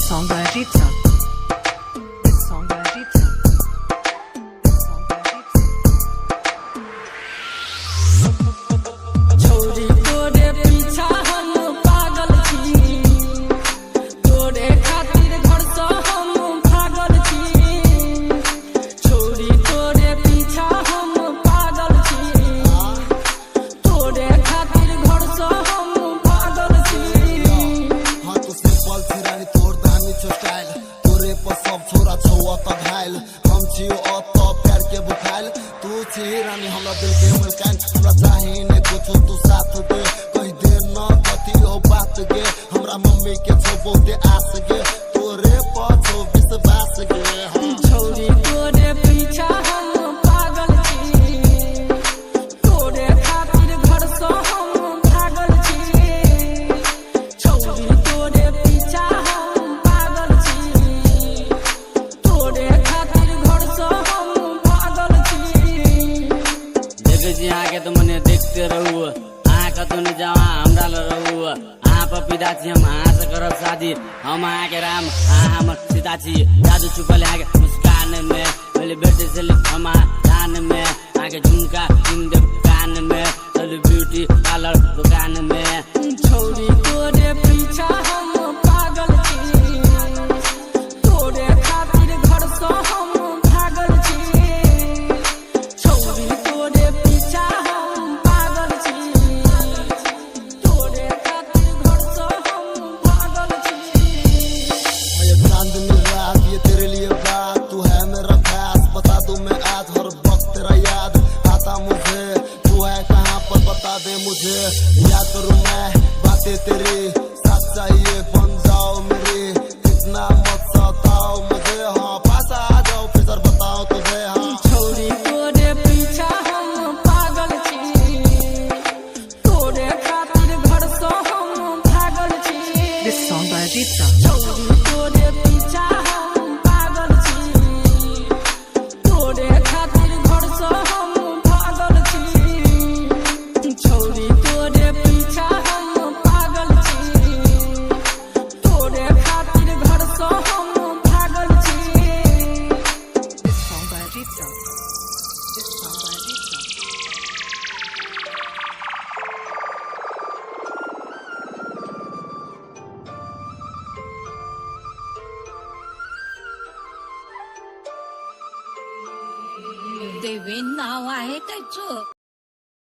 song by Rita. This song by Rita. This song by Rita. छोरी तोरे पीछा हम पागल छी, तोरे खातिर घर से हम भागल छी। छोरी तोरे पीछा हम पागल छी, तोरे खातिर घर से हम भागल छी। हाँ तो सिंपल छी रानी तोर दानी छो स्टाइल, तोरे पर सब छोरा छौ त घायल। हम छी अत प्यार के बुखाइल, तू छी रानी हमरा दिल के मलकान। हमरा चाहे ने कुछ तू साथ दे, कहीं देर न कथी ओ बात गे। हमरा मम्मी के छो बहुते आस गे, तोरे पर छो विश्वास गे। हाँ छोरी तोरे पीछा हम पागल छी, तोरे खातिर घर से हम भागल छी। छोरी तोरे पीछा हम पागल छी, तोरे खातिर घर से हम भागल छी। देखे छी अहाँ के तो मने देखते रहू, अहाँ कतौ न जाओ हमरा ल रहू। अहाँ पपीता छी, हम अहाँ से करब शादी। हम अहाँ के राम, अहाँ हमर सीता छी। जादू छुपल अहाँ के मुस्कान में, पहले बेटे से हम कान में। अहाँ के झुमका किन देब कान में, चलू ब्यूटी पार्लर दुकान में। छोरी तोरे पीछा हम पागल छी, तोरे खातिर घर से हम भागल छी। छोरी तोरे पीछा हम पागल छी, तोरे खातिर घर से हम भागल छी। ये चांदनी रात ये तेरे लिए बात, तू है मेरा खास। बता दूं मैं आज हर वक्त तेरा याद आता मुझे, तू है कहाँ पर बता दे मुझे। याद करूं मैं बातें तेरी, साथ चाहिए बन जाओ मेरी। इतना मत सताओ मुझे, हाँ पास आ जाओ फिर बताओ तुझे। हाँ छोरी तोरे पीछा हम पागल छी, तोरे खातिर घर से हम भागल छी। This song by Rita. छोरी तोरे पीछा हम पागल छी, तोरे खातिर घर से हम भागल छी। छोरी तोरे पीछा हम पागल छी, तोरे खातिर घर से हम भागल छी। This song by Rita. This song by Rita. देवी नाव आहे त्याचं